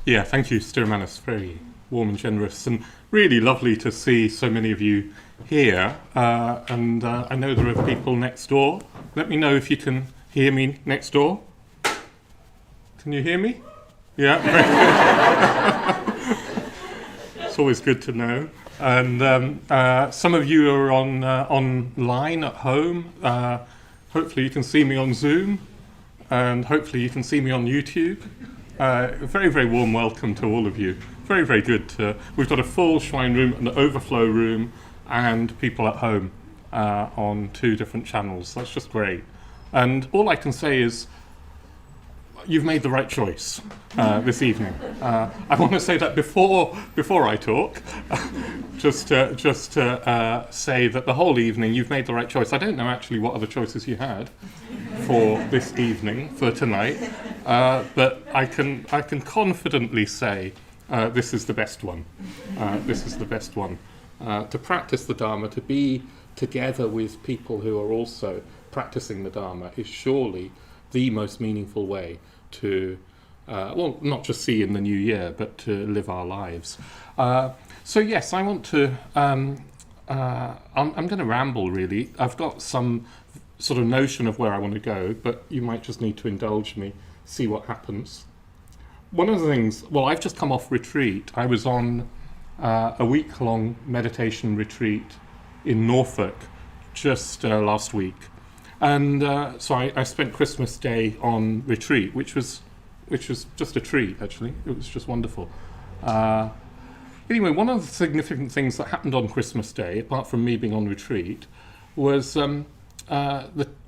Yeah, thank you, Stirmanis. Very warm and generous, and really lovely to see so many of you here. And I know there are people next door. Let me know if you can hear me next door. Can you hear me? Yeah, it's always good to know. And some of you are online at home. Hopefully you can see me on Zoom, and hopefully you can see me on YouTube. A very, very warm welcome to all of you. Very, very good. We've got a full shrine room, an overflow room, and people at home on 2 different channels. That's just great. And all I can say is, you've made the right choice this evening. I want to say that before I talk, just to say that the whole evening you've made the right choice. I don't know actually what other choices you had for this evening, for tonight, but I can confidently say this is the best one. This is the best one. To practice the Dharma, to be together with people who are also practicing the Dharma is surely the most meaningful way to, not just see in the new year, but to live our lives. So yes, I want to, I'm going to ramble really. I've got some sort of notion of where I want to go, but you might just need to indulge me, see what happens. One of the things, well, I've just come off retreat. I was on a week-long meditation retreat in Norfolk just last week. And so I spent Christmas Day on retreat, which was just a treat, actually. It was just wonderful. Anyway, one of the significant things that happened on Christmas Day, apart from me being on retreat, was the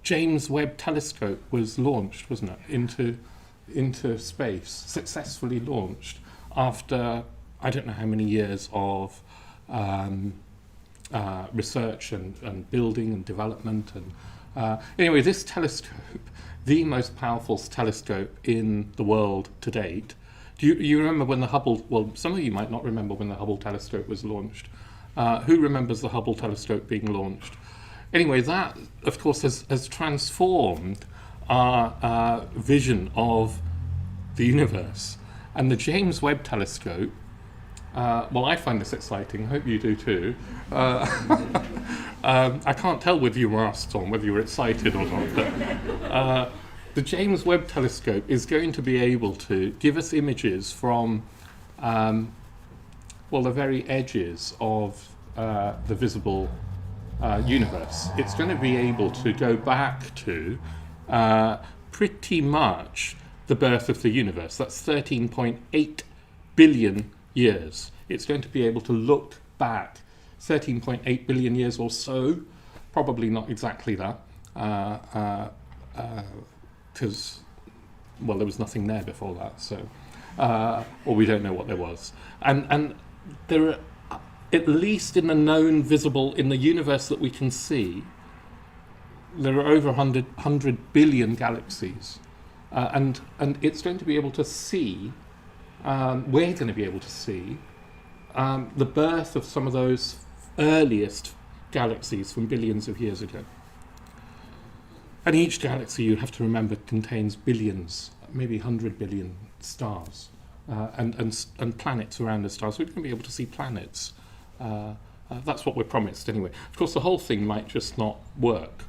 James Webb Telescope was launched, wasn't it, into space, successfully launched after I don't know how many years of research and building and development. And anyway, this telescope, the most powerful telescope in the world to date. Do you remember when the Hubble, well, some of you might not remember when the Hubble telescope was launched. Who remembers the Hubble telescope being launched? Anyway, that, of course, has transformed our vision of the universe. And the James Webb Telescope, well, I find this exciting. I hope you do too. I can't tell with your masks on whether you're excited or not, but the James Webb Telescope is going to be able to give us images from, the very edges of the visible universe. It's going to be able to go back to pretty much the birth of the universe. That's 13.8 billion years. It's going to be able to look back 13.8 billion years or so, probably not exactly that, because, well, there was nothing there before that, so, or we don't know what there was. And there are, at least in the known visible, in the universe that we can see, there are over 100 billion galaxies. And it's going to be able to see, we're going to be able to see the birth of some of those earliest galaxies from billions of years ago. And each galaxy, you have to remember, contains billions, maybe 100 billion stars, and planets around the stars. We're going to be able to see planets. That's what we're promised anyway. Of course, the whole thing might just not work.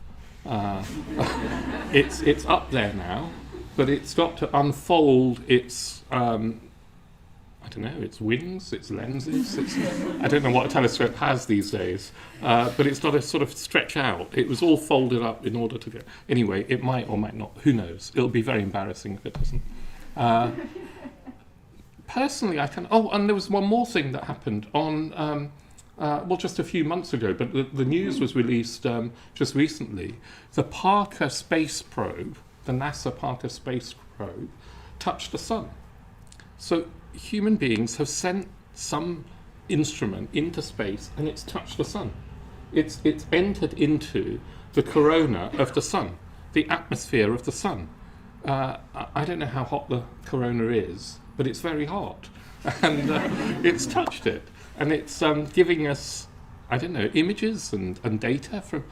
It's up there now, but it's got to unfold its, I don't know, its wings, its lenses. I don't know what a telescope has these days, but it's got to sort of stretch out. It was all folded up in order to go. Anyway, it might or might not. Who knows? It'll be very embarrassing if it doesn't. Personally, I can. Oh, and there was one more thing that happened on. Just a few months ago, but the news was released just recently. The Parker space probe, the NASA Parker space probe, touched the sun. So human beings have sent some instrument into space and it's touched the sun. It's entered into the corona of the sun, the atmosphere of the sun. I don't know how hot the corona is, but it's very hot. And it's touched it. And it's giving us, I don't know, images and data from.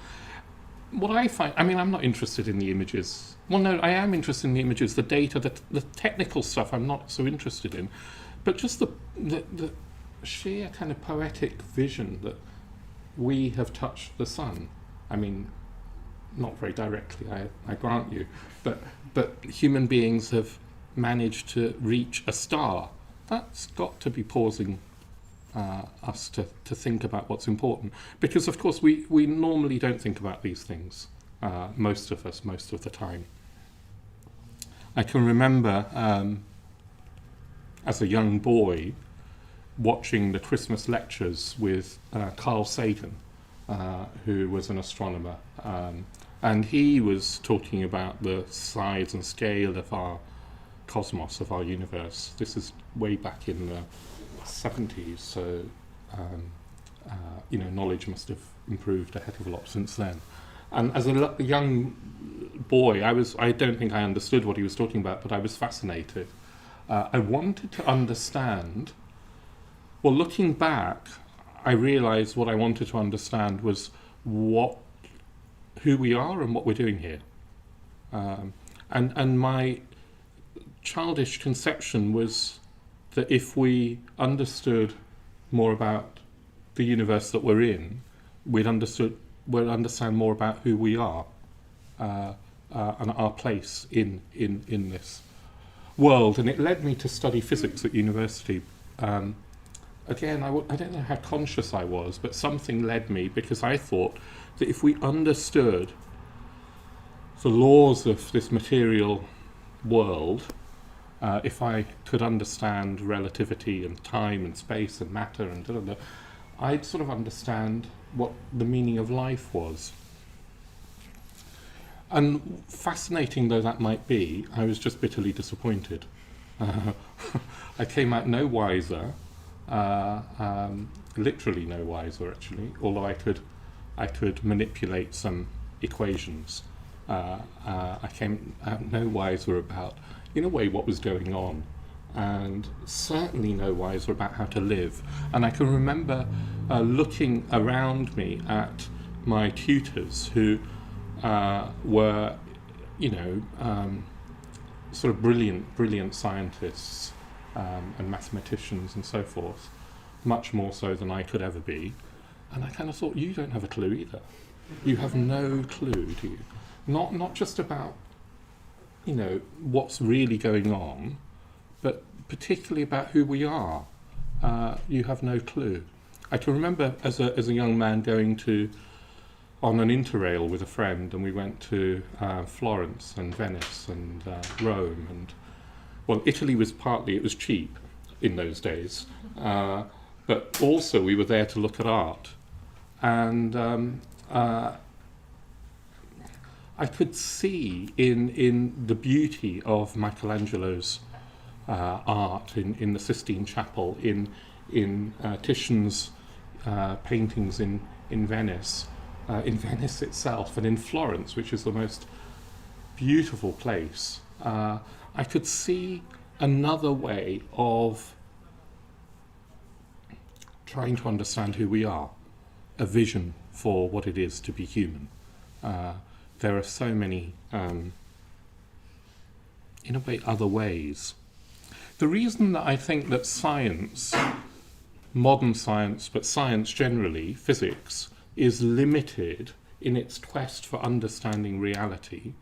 what I find, I mean, I'm not interested in the images. Well, no, I am interested in the images, the data, the technical stuff I'm not so interested in. But just the sheer kind of poetic vision that we have touched the sun. I mean, not very directly, I grant you, but human beings have managed to reach a star. That's got to be pausing us to think about what's important, because of course we normally don't think about these things, most of us, most of the time. I can remember as a young boy watching the Christmas lectures with Carl Sagan, who was an astronomer, and he was talking about the size and scale of our cosmos, of our universe. This is way back in the 70s, so knowledge must have improved a heck of a lot since then. And as a young boy, I don't think I understood what he was talking about, but I was fascinated. I wanted to understand. Well, looking back, I realised what I wanted to understand was who we are and what we're doing here. And my childish conception was that if we understood more about the universe that we're in, we'd understand more about who we are and our place in this world. And it led me to study physics at university. Again, I don't know how conscious I was, but something led me, because I thought that if we understood the laws of this material world, if I could understand relativity and time and space and matter and I'd sort of understand what the meaning of life was. And fascinating though that might be, I was just bitterly disappointed. I came out no wiser, literally no wiser actually, although I could manipulate some equations. I came out no wiser about, in a way, what was going on, and certainly no wiser about how to live. And I can remember looking around me at my tutors, who were, sort of brilliant scientists and mathematicians and so forth, much more so than I could ever be. And I kind of thought, you don't have a clue either. You have no clue, do you? Not just about, what's really going on, but particularly about who we are. You have no clue. I can remember as a young man going on an interrail with a friend, and we went to Florence and Venice and Rome, and Italy was it was cheap in those days, but also we were there to look at art, and I could see in the beauty of Michelangelo's art in the Sistine Chapel, in Titian's paintings in Venice itself, and in Florence, which is the most beautiful place. I could see another way of trying to understand who we are, a vision for what it is to be human. There are so many, in a way, other ways. The reason that I think that science, modern science, but science generally, physics, is limited in its quest for understanding reality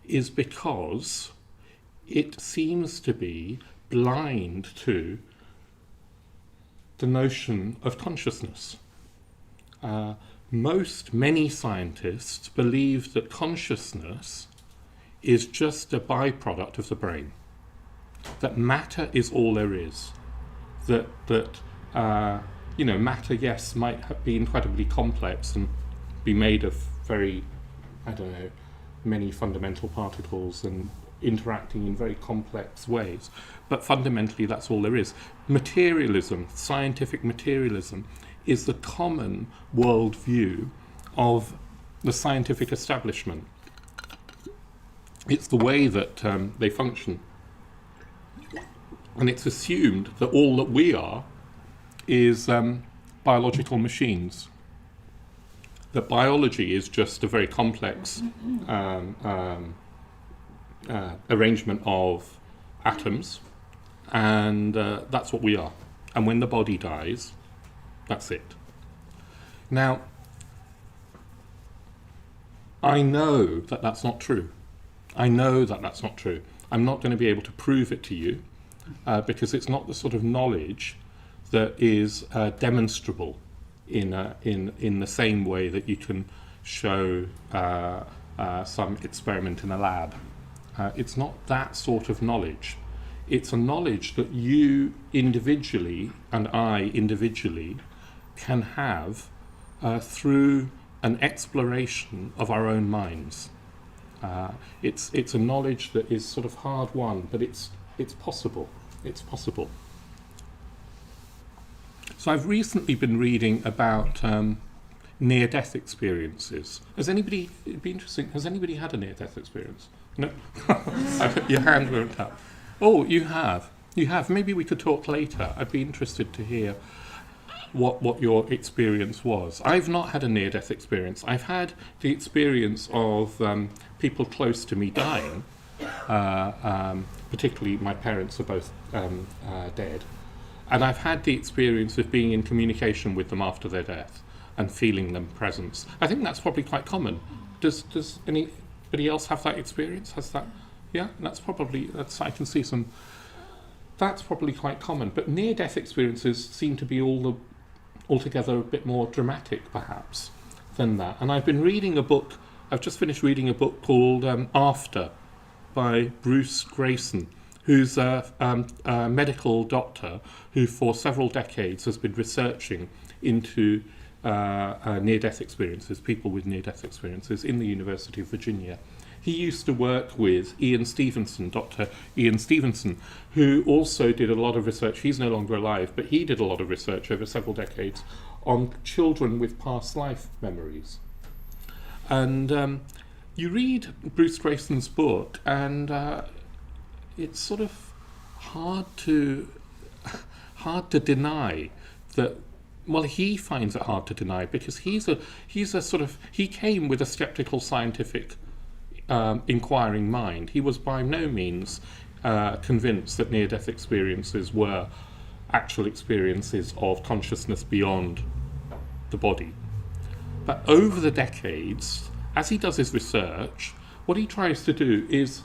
is because it seems to be blind to the notion of consciousness. Many scientists believe that consciousness is just a byproduct of the brain, that matter is all there is, that matter, yes, might be incredibly complex and be made of very, many fundamental particles and interacting in very complex ways, but fundamentally that's all there is. Materialism, scientific materialism, is the common worldview of the scientific establishment. It's the way that they function. And it's assumed that all that we are is biological machines. that biology is just a very complex arrangement of atoms, and that's what we are. And when the body dies, that's it. Now, I know that that's not true. I know that that's not true. I'm not going to be able to prove it to you because it's not the sort of knowledge that is demonstrable in the same way that you can show some experiment in a lab. It's not that sort of knowledge. It's a knowledge that you individually and I individually can have through an exploration of our own minds. It's a knowledge that is sort of hard won, but it's possible. It's possible. So I've recently been reading about near-death experiences. It'd be interesting, has anybody had a near-death experience? No? Your hand went up. Oh, you have. You have. Maybe we could talk later. I'd be interested to hear what your experience was. I've not had a near-death experience. I've had the experience of people close to me dying. Particularly my parents are both dead. And I've had the experience of being in communication with them after their death and feeling them presence. I think that's probably quite common. Does anybody else have that experience? Has that? Yeah, I can see some. That's probably quite common. But near-death experiences seem to be altogether a bit more dramatic, perhaps, than that. And I've been reading a book. I've just finished reading a book called After by Bruce Grayson, who's a medical doctor who for several decades has been researching into near-death experiences, people with near-death experiences in the University of Virginia. He used to work with Dr. Ian Stevenson, who also did a lot of research. He's no longer alive, but he did a lot of research over several decades on children with past life memories. And you read Bruce Grayson's book, and it's sort of hard to deny that. Well, he finds it hard to deny because he came with a skeptical scientific inquiring mind. He was by no means convinced that near-death experiences were actual experiences of consciousness beyond the body. But over the decades, as he does his research, what he tries to do is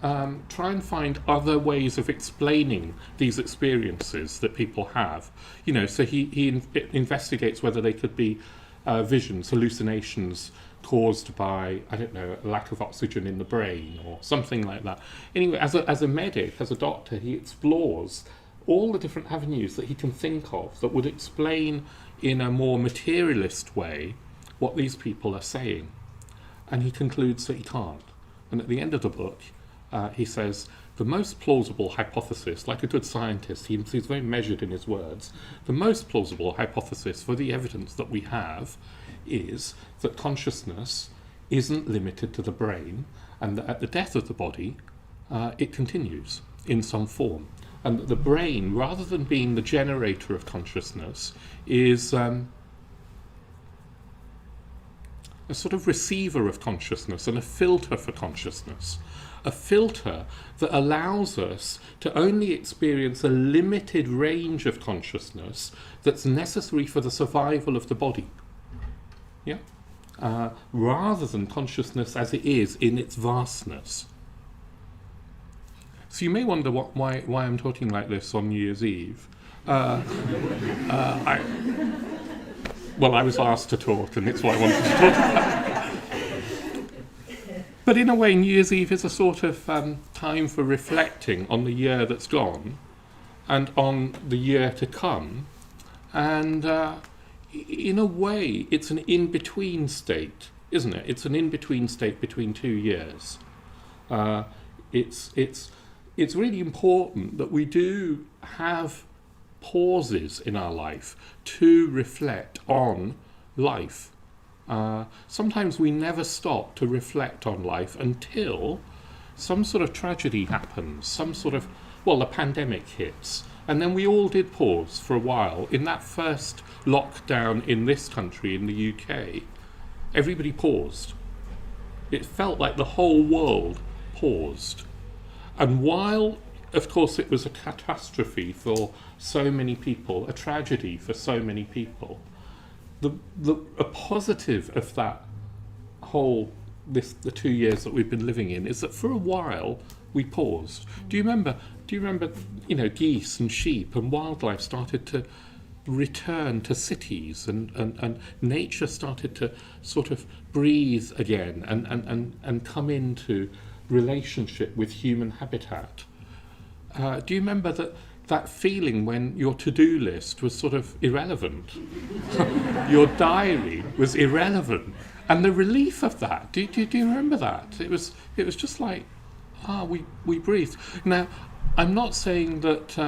try and find other ways of explaining these experiences that people have. So he investigates whether they could be visions, hallucinations caused by, I don't know, a lack of oxygen in the brain or something like that. Anyway, as a medic, as a doctor, he explores all the different avenues that he can think of that would explain in a more materialist way what these people are saying. And he concludes that he can't. And at the end of the book, he says, the most plausible hypothesis, like a good scientist, he's very measured in his words, the most plausible hypothesis for the evidence that we have is that consciousness isn't limited to the brain, and that at the death of the body, it continues in some form. And that the brain, rather than being the generator of consciousness, is a sort of receiver of consciousness and a filter for consciousness. A filter that allows us to only experience a limited range of consciousness that's necessary for the survival of the body. Yeah? Rather than consciousness as it is in its vastness. So you may wonder why I'm talking like this on New Year's Eve. I was asked to talk, and it's what I wanted to talk about. But in a way, New Year's Eve is a sort of time for reflecting on the year that's gone and on the year to come. And in a way, it's an in-between state, isn't it? It's an in-between state between 2 years. It's really important that we do have pauses in our life to reflect on life. Sometimes we never stop to reflect on life until some sort of tragedy happens, the pandemic hits. And then we all did pause for a while. In that first lockdown in this country, in the UK, everybody paused. It felt like the whole world paused. And while, of course, it was a catastrophe for so many people, a tragedy for so many people, a positive of that whole, the 2 years that we've been living in, is that for a while we paused. Do you remember, geese and sheep and wildlife started to return to cities, and nature started to sort of breathe again and come into relationship with human habitat. Do you remember that feeling when your to-do list was sort of irrelevant? Your diary was irrelevant, and the relief of that. Do you remember that? It was just like, we breathed. Now, I'm not saying that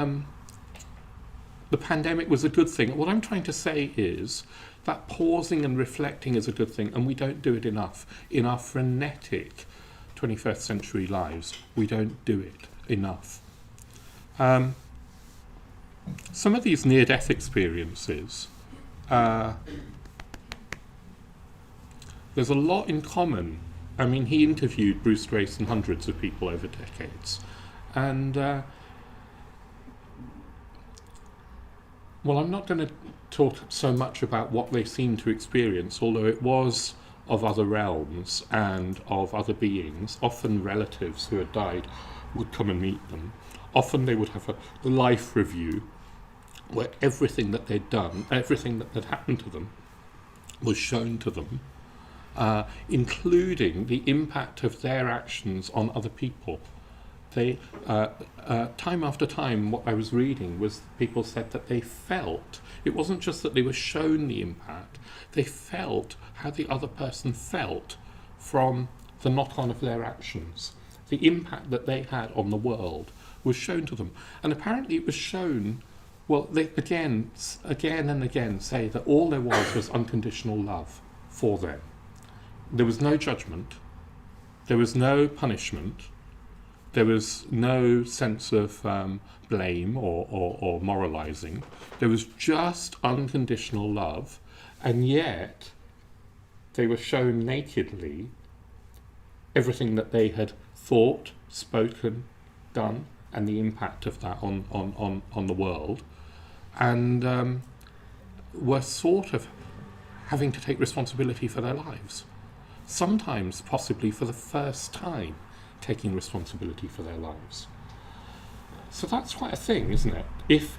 the pandemic was a good thing. What I'm trying to say is that pausing and reflecting is a good thing, and we don't do it enough. In our frenetic 21st century lives, we don't do it enough. Some of these near-death experiences, there's a lot in common. I mean, he interviewed Bruce Grace and hundreds of people over decades. And, well, I'm not going to talk so much about what they seem to experience, although it was of other realms and of other beings. Often relatives who had died would come and meet them. Often they would have a life review where everything that they'd done, everything that had happened to them, was shown to them, including the impact of their actions on other people. They, time after time, what I was reading was people said that they felt, it wasn't just that they were shown the impact, they felt how the other person felt from the knock-on of their actions. The impact that they had on the world was shown to them. And apparently it was shown, well, they again and again say that all there was unconditional love for them. There was no judgment, there was no punishment, there was no sense of blame or moralizing. There was just unconditional love, and yet they were shown nakedly everything that they had thought, spoken, done, and the impact of that on the world, and were sort of having to take responsibility for their lives. Sometimes, possibly for the first time, taking responsibility for their lives. So that's quite a thing, isn't it?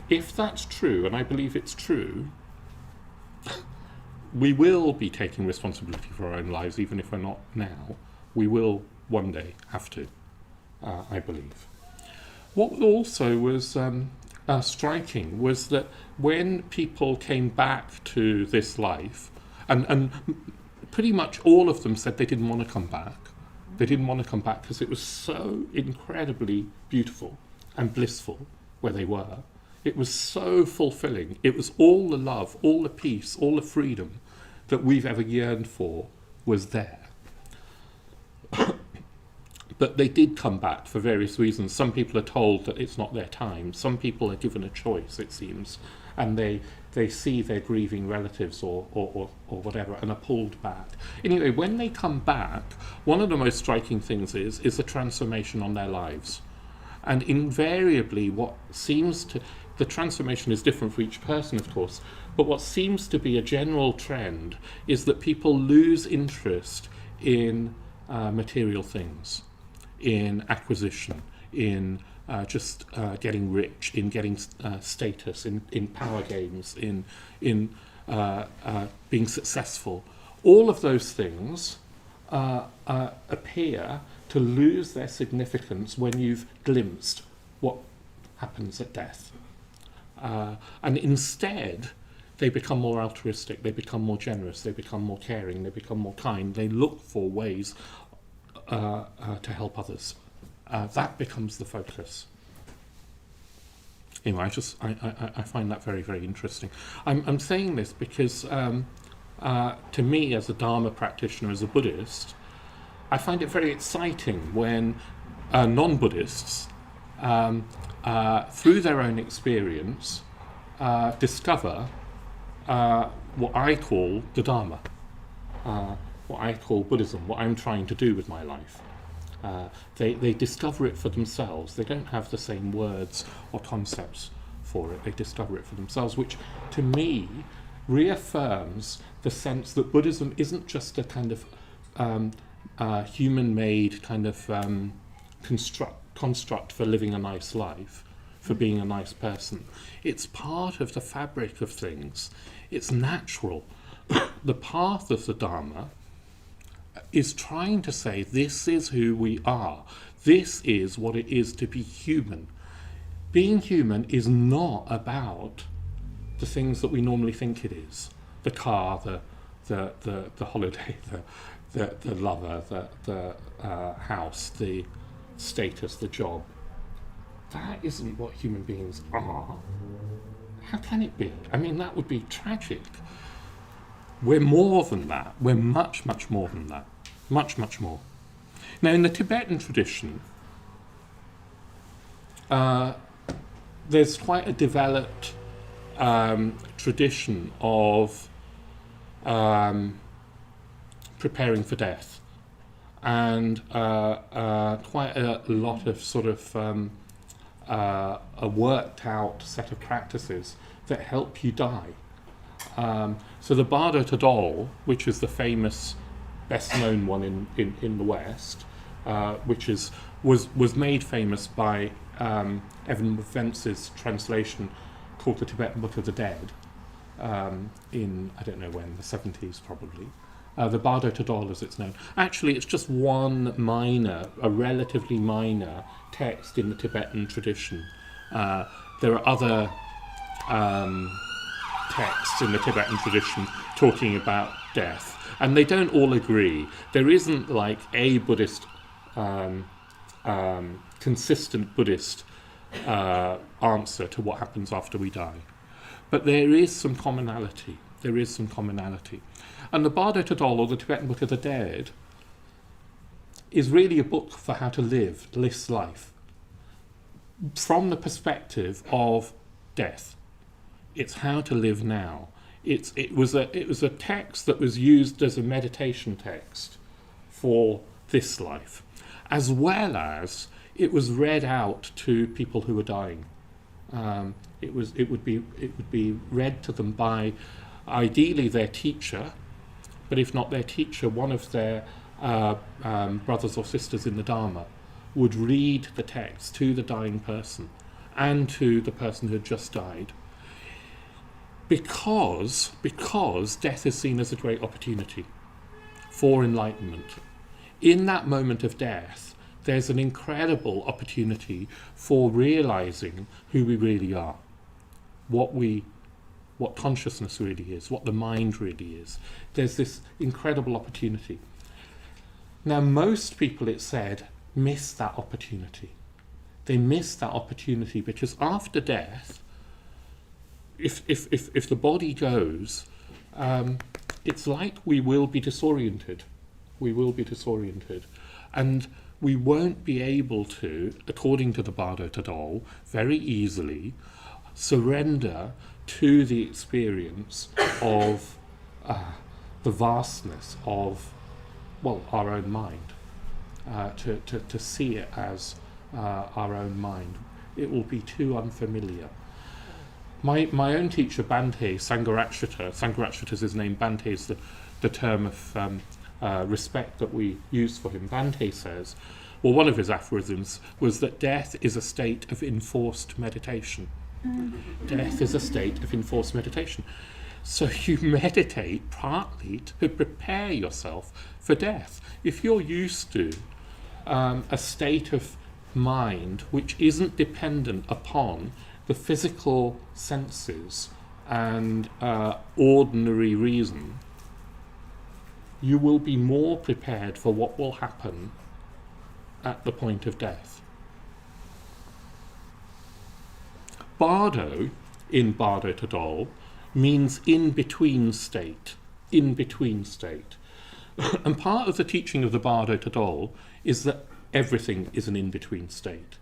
If that's true, and I believe it's true, we will be taking responsibility for our own lives, even if we're not now. We will one day have to, I believe. What also was striking was that when people came back to this life, and pretty much all of them said they didn't want to come back. They didn't want to come back because it was so incredibly beautiful and blissful where they were. It was so fulfilling. It was all the love, all the peace, all the freedom that we've ever yearned for was there. But they did come back for various reasons. Some people are told that it's not their time. Some people are given a choice, it seems, and they see their grieving relatives or whatever and are pulled back. Anyway, when they come back, one of the most striking things is the transformation on their lives. And invariably the transformation is different for each person, of course, but what seems to be a general trend is that people lose interest in material things, in acquisition, in just getting rich, in getting status, in power games, in being successful. All of those things appear to lose their significance when you've glimpsed what happens at death. And instead, they become more altruistic, they become more generous, they become more caring, they become more kind. They look for ways to help others. That becomes the focus. Anyway, I find that very, very interesting. I'm saying this because to me, as a Dharma practitioner, as a Buddhist, I find it very exciting when non-Buddhists, through their own experience, discover what I call the Dharma. what I call Buddhism, what I'm trying to do with my life. They discover it for themselves. They don't have the same words or concepts for it. They discover it for themselves, which to me reaffirms the sense that Buddhism isn't just a kind of human-made kind of construct for living a nice life, for being a nice person. It's part of the fabric of things. It's natural. The path of the Dharma is trying to say this is who we are. This is what it is to be human. Being human is not about the things that we normally think it is. The car, the holiday, the lover, the house, the status, the job. That isn't what human beings are. How can it be? I mean, that would be tragic. We're more than that. We're much, much more than that. Much, much more. Now, in the Tibetan tradition, there's quite a developed tradition of preparing for death, and quite a lot of sort of a worked out set of practices that help you die. So the Bardo Tadol, which is the famous, best-known one in the West, which was made famous by Evan Vence's translation called the Tibetan Book of the Dead, in, I don't know when, the 70s probably. The Bardo Tadol, as it's known. Actually, it's just one a relatively minor text in the Tibetan tradition. There are other texts in the Tibetan tradition talking about death, and they don't all agree. There isn't like a Buddhist, consistent Buddhist answer to what happens after we die. But there is some commonality. And the Bardo Tadol, or the Tibetan Book of the Dead, is really a book for how to live this life from the perspective of death. It's how to live now. It was a text that was used as a meditation text for this life, as well as it was read out to people who were dying. It would be read to them by ideally their teacher, but if not their teacher, one of their brothers or sisters in the Dharma would read the text to the dying person and to the person who had just died, because death is seen as a great opportunity for enlightenment. In that moment of death, there's an incredible opportunity for realizing who we really are, what consciousness really is, what the mind really is. There's this incredible opportunity. Now, most people, it's said, miss that opportunity. They miss that opportunity because after death, if the body goes, it's like we will be disoriented. And we won't be able to, according to the Bardo Tadol, very easily surrender to the experience of the vastness of, our own mind, to see it as our own mind. It will be too unfamiliar. My own teacher, Bhante Sangharakshita is his name. Bhante is the term of respect that we use for him. Bhante says, one of his aphorisms was that death is a state of enforced meditation. Death is a state of enforced meditation. So you meditate partly to prepare yourself for death. If you're used to a state of mind which isn't dependent upon the physical senses and ordinary reason, you will be more prepared for what will happen at the point of death. Bardo, in Bardo Tadol, means in-between state. And part of the teaching of the Bardo Tadol is that everything is an in-between state.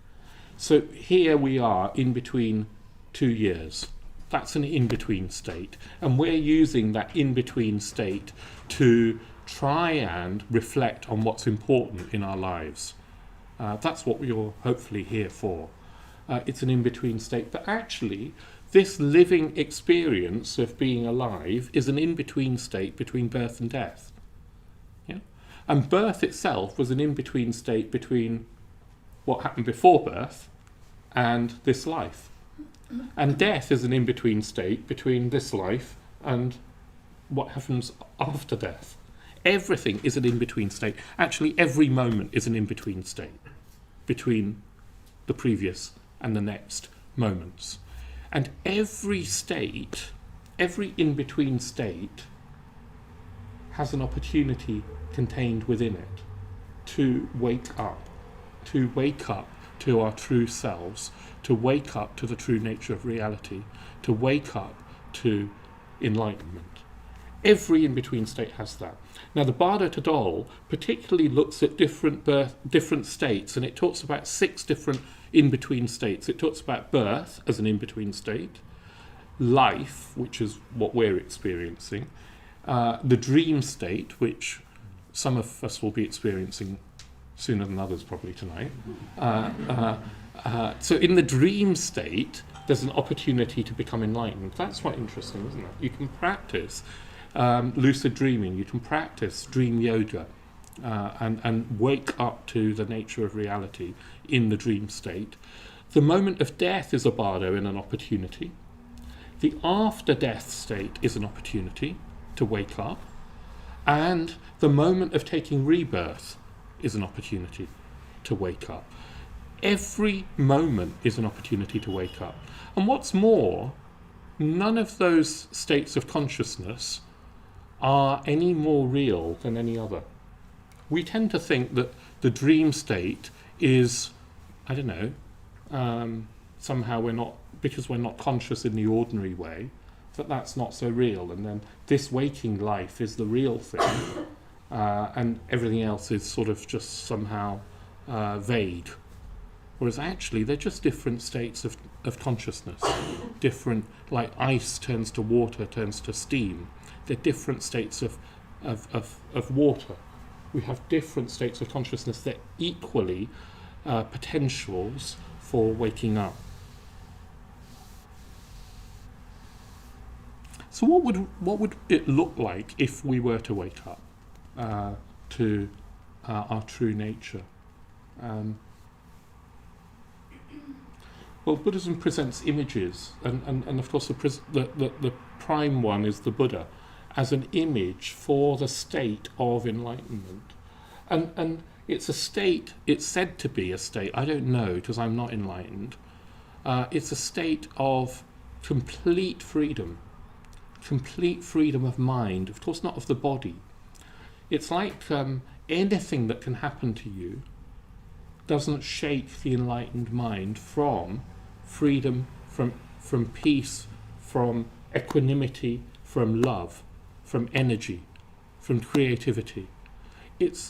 So here we are in between 2 years. That's an in-between state. And we're using that in-between state to try and reflect on what's important in our lives. That's what you're hopefully here for. It's an in-between state, but actually this living experience of being alive is an in-between state between birth and death. Yeah? And birth itself was an in-between state between what happened before birth and this life. And death is an in-between state between this life and what happens after death. Everything is an in-between state. Actually, every moment is an in-between state between the previous and the next moments. And every state, every in-between state, has an opportunity contained within it to wake up to our true selves, to wake up to the true nature of reality, to wake up to enlightenment. Every in-between state has that. Now, the Bardo Tadol particularly looks at different states, and it talks about 6 different in-between states. It talks about birth as an in-between state, life, which is what we're experiencing, the dream state, which some of us will be experiencing sooner than others probably tonight. So in the dream state, there's an opportunity to become enlightened. That's quite interesting, isn't it? You can practice lucid dreaming, you can practice dream yoga, and wake up to the nature of reality in the dream state. The moment of death is a bardo and an opportunity. The after-death state is an opportunity to wake up. And the moment of taking rebirth is an opportunity to wake up. Every moment is an opportunity to wake up. And what's more, none of those states of consciousness are any more real than any other. We tend to think that the dream state is, I don't know, somehow because we're not conscious in the ordinary way, that's not so real, and then this waking life is the real thing, and everything else is sort of just somehow vague. Whereas actually they're just different states of consciousness. Different, like ice turns to water, turns to steam. They're different states of water. We have different states of consciousness that equally potentials for waking up. So what would it look like if we were to wake up to our true nature? Well, Buddhism presents images, and of course the prime one is the Buddha, as an image for the state of enlightenment. And it's a state, it's said to be a state, I don't know because I'm not enlightened, it's a state of complete freedom of mind, of course not of the body. It's like anything that can happen to you doesn't shake the enlightened mind from freedom, from peace, from equanimity, from love, from energy, from creativity,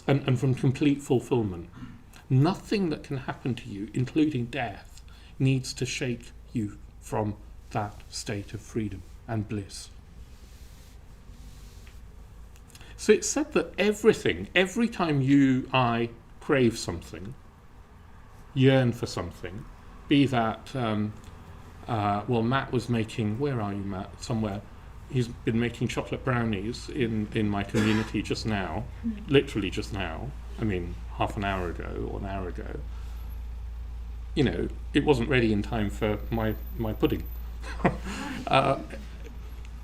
and from complete fulfillment. Nothing that can happen to you, including death, needs to shake you from that state of freedom and bliss. So it's said that every time I crave something, yearn for something, be that, Matt was making, where are you, Matt? Somewhere. He's been making chocolate brownies in my community just now, literally just now, I mean, half an hour ago or an hour ago. You know, it wasn't ready in time for my pudding.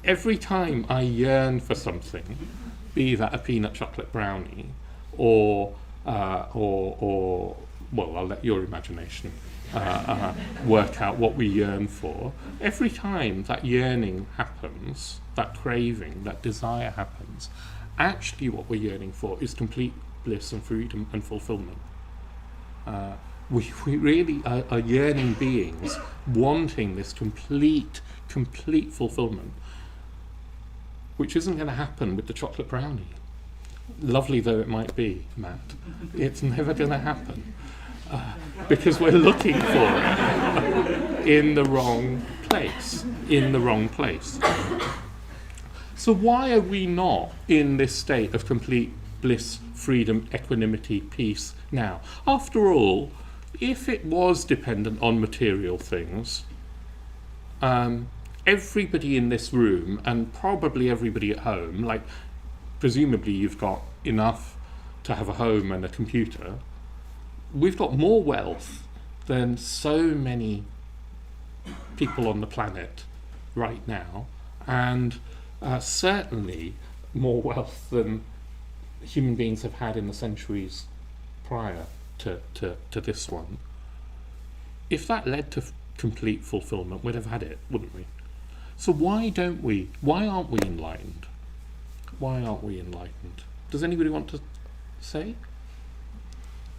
Every time I yearn for something, be that a peanut chocolate brownie or well, I'll let your imagination work out what we yearn for. Every time that yearning happens, that craving, that desire happens, actually what we're yearning for is complete bliss and freedom and fulfillment. We really are yearning beings wanting this complete fulfillment, which isn't going to happen with the chocolate brownie. Lovely though it might be, Matt, it's never going to happen. Because we're looking for it in the wrong place. So why are we not in this state of complete bliss, freedom, equanimity, peace now? After all, if it was dependent on material things, everybody in this room, and probably everybody at home, like presumably you've got enough to have a home and a computer, we've got more wealth than so many people on the planet right now, and certainly more wealth than human beings have had in the centuries prior to this one. If that led to complete fulfillment, we'd have had it, wouldn't we? So why aren't we enlightened? Why aren't we enlightened? Does anybody want to say?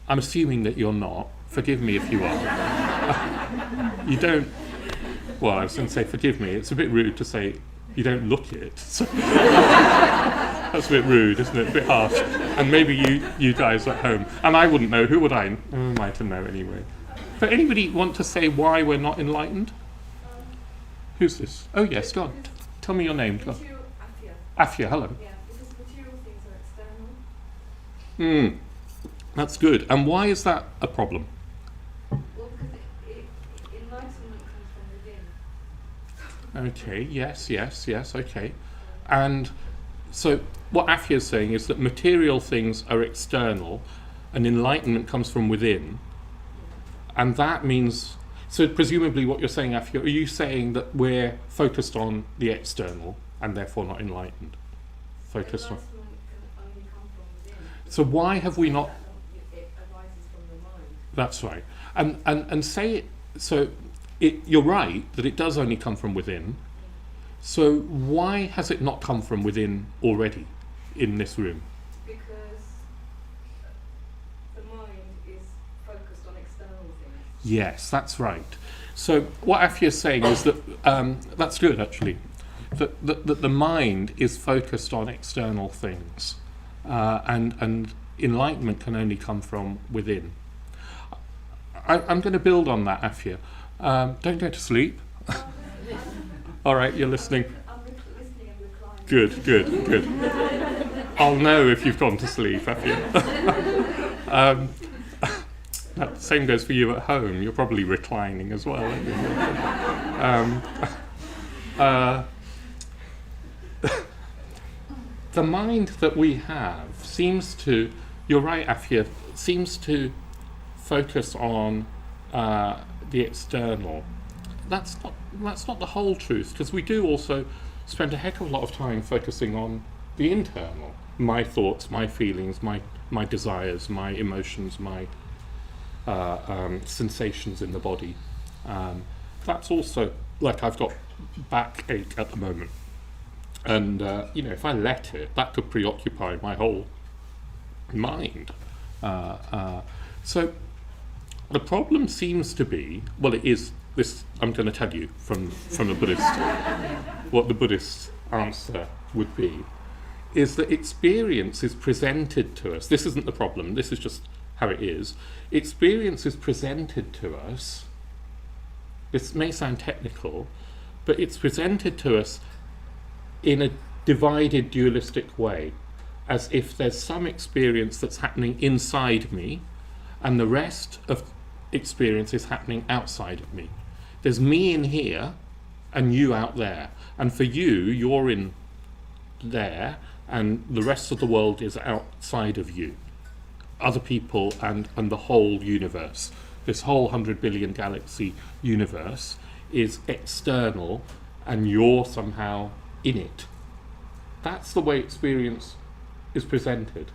I'm assuming that you're not. Forgive me if you are. You don't. Well, I was going to say forgive me. It's a bit rude to say you don't look it. So that's a bit rude, isn't it? A bit harsh. And maybe you guys at home. And I wouldn't know. Who would I? Who am I to know anyway? But anybody want to say why we're not enlightened? Who's this? Oh yes, go on. Tell me your name. Go on. Afia, hello. Yeah, because material things are external. That's good. And why is that a problem? Well, because enlightenment comes from within. Okay, yes, okay. And so what Afia is saying is that material things are external and enlightenment comes from within. And that means, so presumably what you're saying, Afia, are you saying that we're focused on the external and therefore not enlightened? Focused on. Enlightenment can only come from within. So why have we not? It arises from the mind. That's right. And say it, so you're right that it does only come from within. So why has it not come from within already in this room? Because the mind is focused on external things. Yes, that's right. So what Afia is saying is that, that's good actually, that the mind is focused on external things, and enlightenment can only come from within. I'm going to build on that, Afia. Don't go to sleep. All right, you're listening. I'm listening and reclining. Good. I'll know if you've gone to sleep, Afia. That same goes for you at home. You're probably reclining as well, aren't you? The mind that we have seems to, you're right, Afia, seems to focus on the external. That's not the whole truth, because we do also spend a heck of a lot of time focusing on the internal. My thoughts, my feelings, my desires, my emotions, my sensations in the body. That's also, like I've got backache at the moment. And, if I let it, that could preoccupy my whole mind. So the problem seems to be, well, it is this, I'm going to tell you from the Buddhist, what the Buddhist answer would be, is that experience is presented to us. This isn't the problem, this is just how it is. Experience is presented to us, this may sound technical, but it's presented to us in a divided dualistic way, as if there's some experience that's happening inside me and the rest of experience is happening outside of me. There's me in here and you out there, and for you're in there and the rest of the world is outside of you. Other people and the whole universe, this whole 100 billion galaxy universe is external and you're somehow in it. That's the way experience is presented.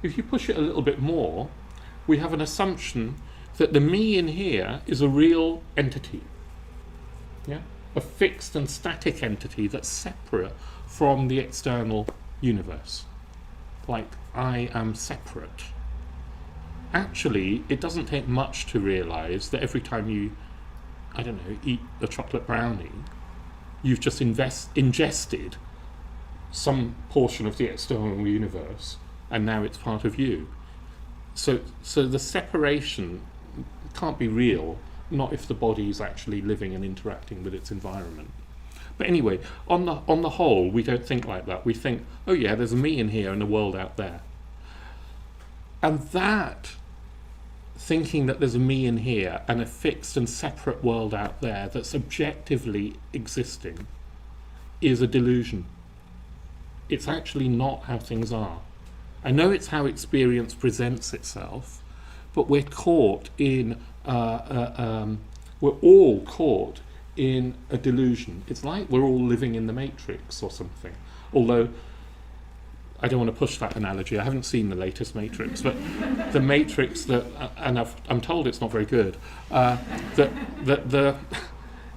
If you push it a little bit more, we have an assumption that the me in here is a real entity, a fixed and static entity that's separate from the external universe. Like, I am separate. Actually, it doesn't take much to realize that every time you, eat a chocolate brownie, you've just ingested some portion of the external universe, and now it's part of you. So the separation can't be real, not if the body is actually living and interacting with its environment. But anyway, on the whole, we don't think like that. We think, oh yeah, there's a me in here and a world out there. And that thinking that there's a me in here and a fixed and separate world out there that's objectively existing is a delusion. It's actually not how things are. I know it's how experience presents itself, but we're caught in, we're all caught in a delusion. It's like we're all living in the Matrix or something. Although, I don't want to push that analogy. I haven't seen the latest Matrix, but the Matrix that, and I'm told it's not very good, the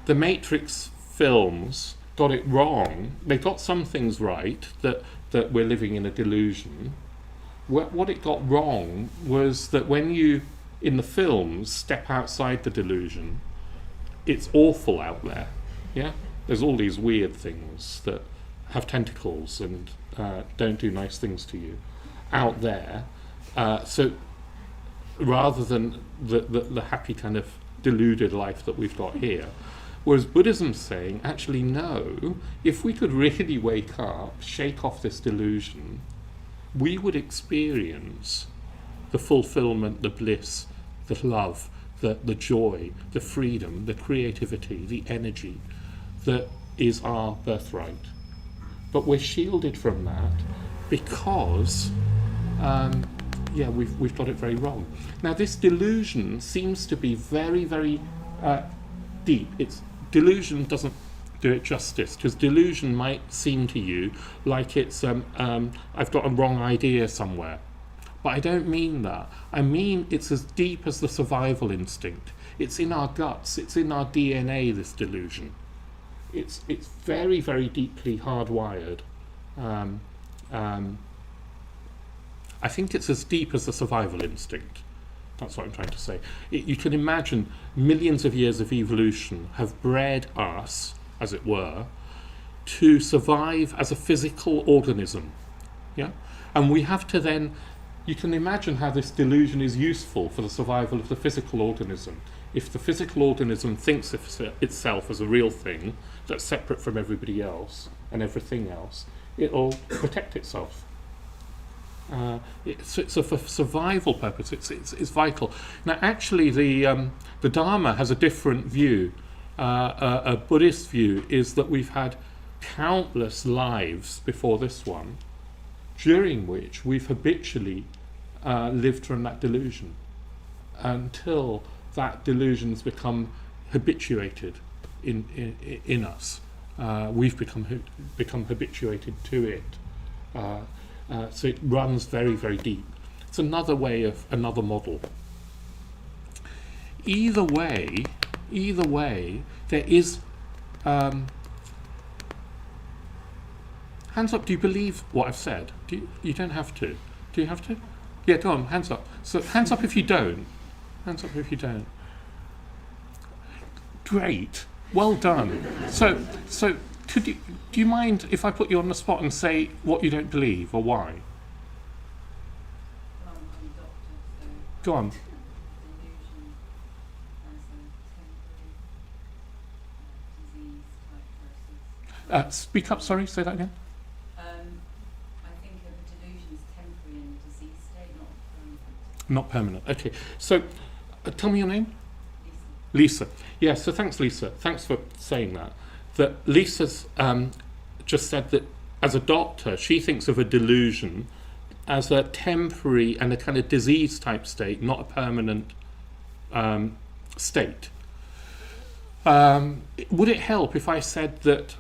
Matrix films got it wrong. They got some things right, that we're living in a delusion. What it got wrong was that when you, in the films, step outside the delusion, it's awful out there. Yeah, there's all these weird things that have tentacles and don't do nice things to you out there. So rather than the happy kind of deluded life that we've got here, whereas Buddhism's saying, actually no, if we could really wake up, shake off this delusion, we would experience the fulfillment, the bliss, the love, the joy, the freedom, the creativity, the energy that is our birthright. But we're shielded from that because, we've got it very wrong. Now, this delusion seems to be very, very deep. Delusion doesn't do it justice, because delusion might seem to you like it's I've got a wrong idea somewhere. But I don't mean that. I mean it's as deep as the survival instinct. It's in our guts, it's in our DNA, this delusion. It's very, very deeply hardwired. I think it's as deep as the survival instinct. That's what I'm trying to say. You can imagine millions of years of evolution have bred us, as it were, to survive as a physical organism. Yeah? And we have to then, you can imagine how this delusion is useful for the survival of the physical organism. If the physical organism thinks of itself as a real thing that's separate from everybody else and everything else, it'll protect itself. So for survival purpose, it's vital. Now, actually, the Dharma has a different view. A Buddhist view is that we've had countless lives before this one, during which we've habitually lived from that delusion, until that delusion's become habituated in us. We've become habituated to it. So it runs very, very deep. It's another way of another model. Either way, there is. Hands up. Do you believe what I've said? You don't have to. Do you have to? Yeah, go on. Hands up. So hands up if you don't. Hands up if you don't. Great. Well done. So. Do you mind if I put you on the spot and say what you don't believe or why? I'm a doctor, so Go on. delusion as a temporary disease type process. Speak up. Sorry. Say that again. I think of a delusion as temporary in a disease state, not permanent. Not permanent. Okay. So, tell me your name. Lisa. Lisa. Yeah, so thanks, Lisa. Thanks for saying that. That Lisa's just said that as a doctor, she thinks of a delusion as a temporary and a kind of disease type state, not a permanent state. Would it help if I said that,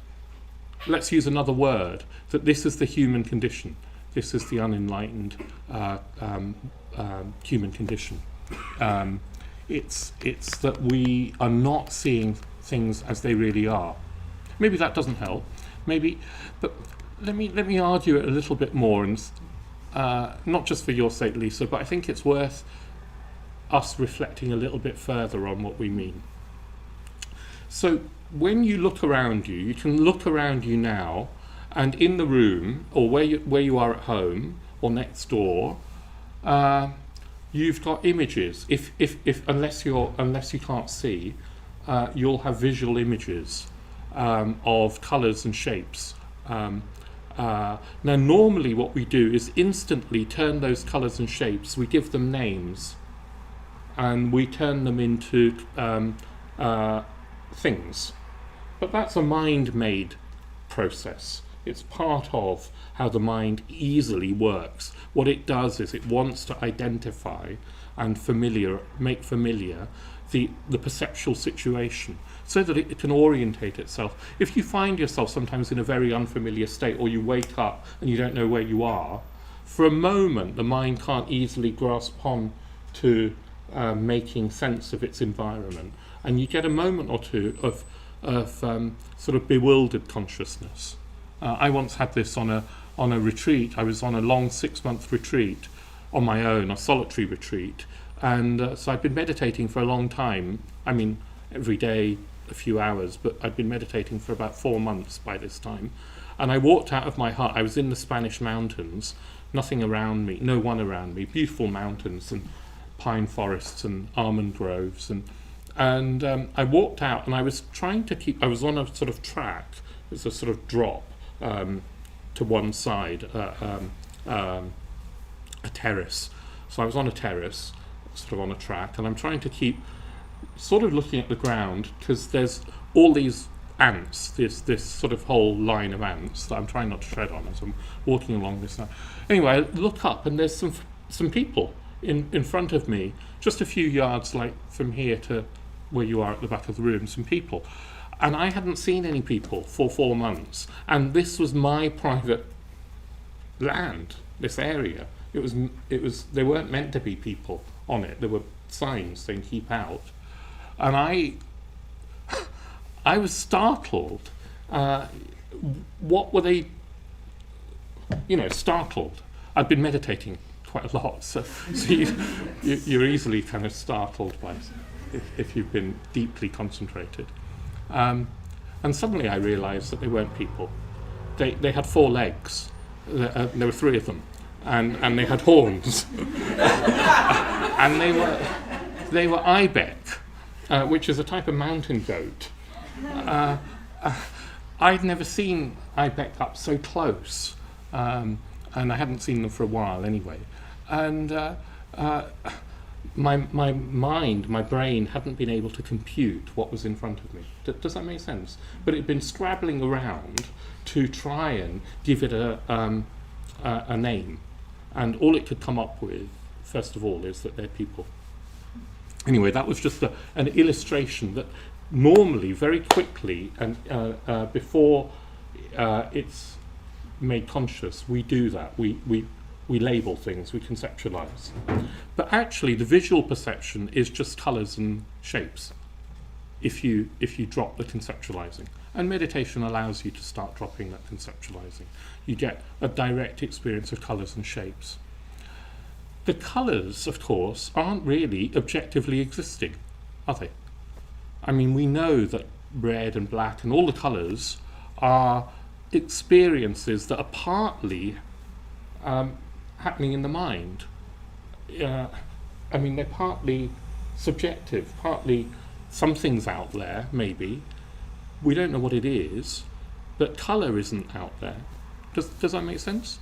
let's use another word, that this is the human condition? This is the unenlightened human condition. It's that we are not seeing things as they really are. Maybe that doesn't help. Maybe, but let me argue it a little bit more, and not just for your sake, Lisa, but I think it's worth us reflecting a little bit further on what we mean. So when you look around you, you can look around you now, and in the room, or where you are at home, or next door, you've got images. If unless you can't see, you'll have visual images of colours and shapes. Now, normally what we do is instantly turn those colours and shapes, we give them names, and we turn them into things. But that's a mind-made process. It's part of how the mind easily works. What it does is it wants to identify and make familiar the perceptual situation so that it can orientate itself. If you find yourself sometimes in a very unfamiliar state, or you wake up and you don't know where you are, for a moment the mind can't easily grasp on to making sense of its environment, and you get a moment or two of sort of bewildered consciousness. I once had this on a retreat. I was on a long 6-month retreat on my own, a solitary retreat, and so I'd been meditating for a long time. I mean, every day a few hours, but I'd been meditating for about 4 months by this time. And I walked out of my hut. I was in the Spanish mountains, nothing around me, no one around me, beautiful mountains and pine forests and almond groves, and I walked out, and I was trying to keep. I was on a sort of track. It was a sort of drop to one side, a terrace. So I was on a terrace, sort of on a track, and I'm trying to keep sort of looking at the ground, because there's all these ants, this sort of whole line of ants that I'm trying not to tread on as I'm walking along this line. Anyway, I look up, and there's some people in front of me, just a few yards like from here to where you are at the back of the room, some people. And I hadn't seen any people for 4 months, and this was my private land, this area. It was there weren't meant to be people on it. There were signs saying keep out. And I was startled. What were they, startled? I'd been meditating quite a lot, so you're easily kind of startled by if you've been deeply concentrated. And suddenly I realised that they weren't people. They had 4 legs. There were 3 of them, and they had horns. And they were ibex, which is a type of mountain goat. I'd never seen ibex up so close, and I hadn't seen them for a while anyway. And my mind, my brain hadn't been able to compute what was in front of me. Does that make sense? But it'd been scrabbling around to try and give it a name. And all it could come up with, first of all, is that they're people. Anyway, that was just an illustration that normally, very quickly, and before it's made conscious, we do that. We label things, we conceptualize. But actually, the visual perception is just colours and shapes if you drop the conceptualizing. And meditation allows you to start dropping that conceptualizing. You get a direct experience of colours and shapes. The colours, of course, aren't really objectively existing, are they? I mean, we know that red and black and all the colours are experiences that are partly happening in the mind. I mean, they're partly subjective, partly something's out there, maybe. We don't know what it is, but colour isn't out there. Does that make sense?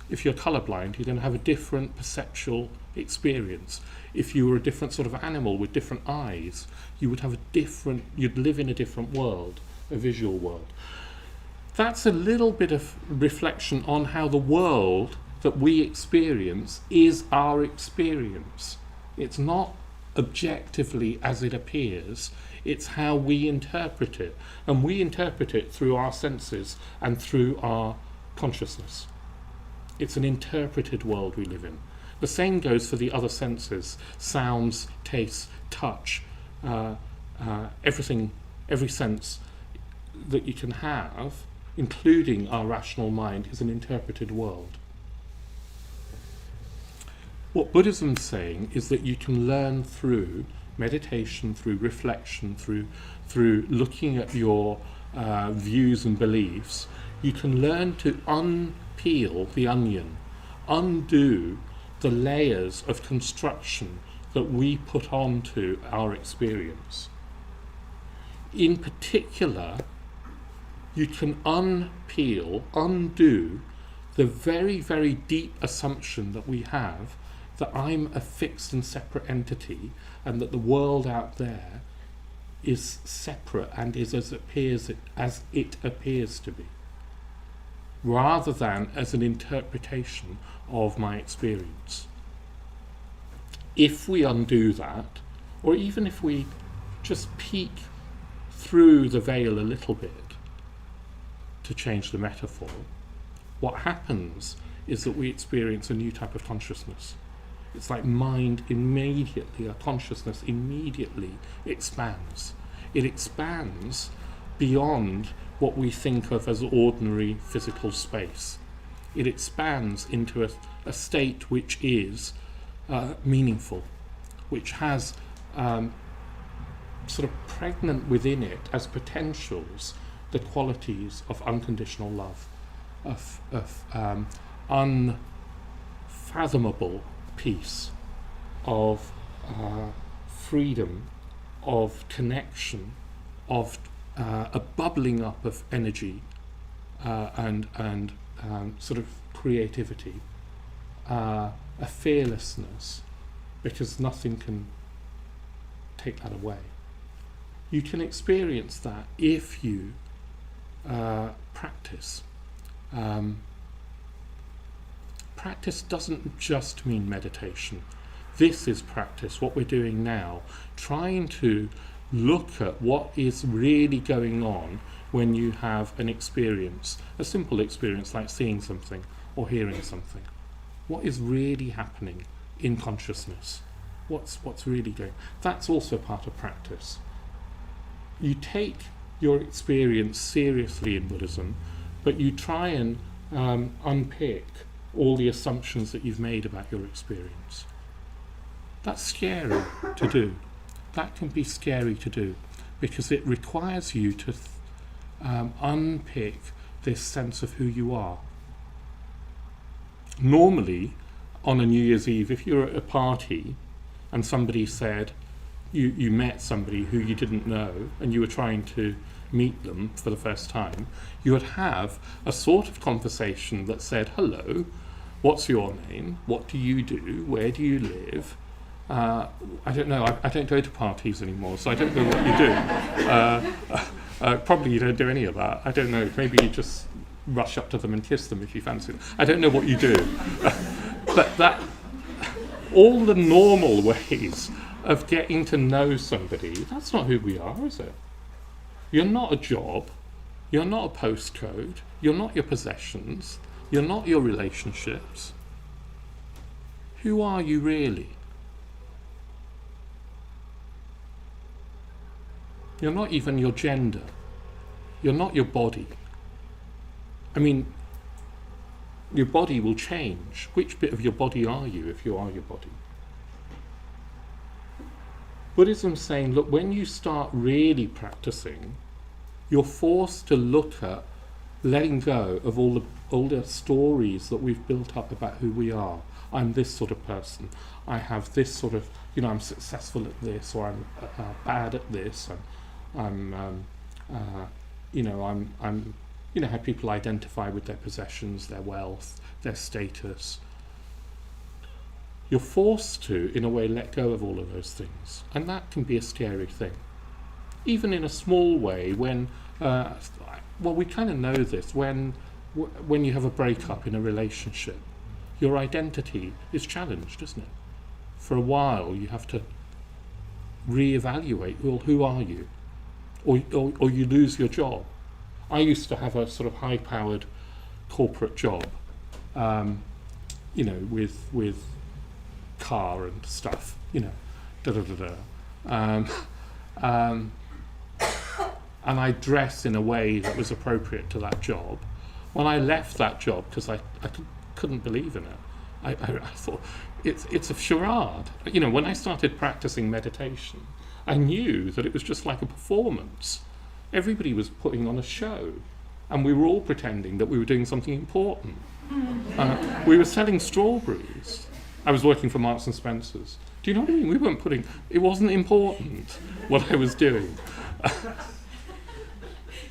If you're colourblind, you're going to have a different perceptual experience. If you were a different sort of animal with different eyes, you would have you'd live in a different world, a visual world. That's a little bit of reflection on how the world that we experience is our experience. It's not objectively as it appears, it's how we interpret it. And we interpret it through our senses and through our consciousness. It's an interpreted world we live in. The same goes for the other senses: sounds, tastes, touch, everything, every sense that you can have, including our rational mind, is an interpreted world. What Buddhism's saying is that you can learn through meditation, through reflection, through looking at your views and beliefs, you can learn to unpeel the onion, undo the layers of construction that we put onto our experience. in particular, you can undo the very, very deep assumption that we have that I'm a fixed and separate entity and that the world out there is separate and is as it appears to be, rather than as an interpretation of my experience. If we undo that, or even if we just peek through the veil a little bit to change the metaphor, what happens is that we experience a new type of consciousness. It's like mind immediately, our consciousness immediately expands. It expands beyond what we think of as ordinary physical space. It expands into a state which is meaningful, which has sort of pregnant within it as potentials the qualities of unconditional love, of unfathomable peace, of freedom, of connection, of a bubbling up of energy and sort of creativity, a fearlessness, because nothing can take that away. You can experience that if you practice. Practice doesn't just mean meditation. This is practice, what we're doing now, trying to look at what is really going on when you have an experience, a simple experience like seeing something or hearing something. What is really happening in consciousness? What's really going? That's also part of practice. You take your experience seriously in Buddhism, but you try and unpick all the assumptions that you've made about your experience. That's scary to do. That can be scary to do because it requires you to unpick this sense of who you are. Normally, on a New Year's Eve, if you're at a party and somebody said, you met somebody who you didn't know and you were trying to meet them for the first time, you would have a sort of conversation that said, hello, what's your name? What do you do? Where do you live? I don't know, I don't go to parties anymore, so I don't know what you do. Probably you don't do any of that. I don't know, maybe you just rush up to them and kiss them if you fancy it. I don't know what you do. But that, all the normal ways of getting to know somebody, that's not who we are, is it? You're not a job, you're not a postcode, you're not your possessions, you're not your relationships. Who are you really? You're not even your gender. You're not your body. I mean, your body will change. Which bit of your body are you if you are your body? Buddhism's saying, look, when you start really practicing, you're forced to look at letting go of all the stories that we've built up about who we are. I'm this sort of person. I have this sort of, I'm successful at this, or I'm bad at this. I'm how people identify with their possessions, their wealth, their status. You're forced to, in a way, let go of all of those things. And that can be a scary thing. Even in a small way, when, we kind of know this, when you have a breakup in a relationship, your identity is challenged, isn't it? For a while, you have to reevaluate, well, who are you? Or you lose your job. I used to have a sort of high-powered corporate job, with car and stuff, and I dress in a way that was appropriate to that job. When I left that job, because I couldn't believe in it, I thought it's a charade. When I started practicing meditation, I knew that it was just like a performance. Everybody was putting on a show, and we were all pretending that we were doing something important. We were selling strawberries. I was working for Marks and Spencer's. Do you know what I mean? We weren't it wasn't important what I was doing.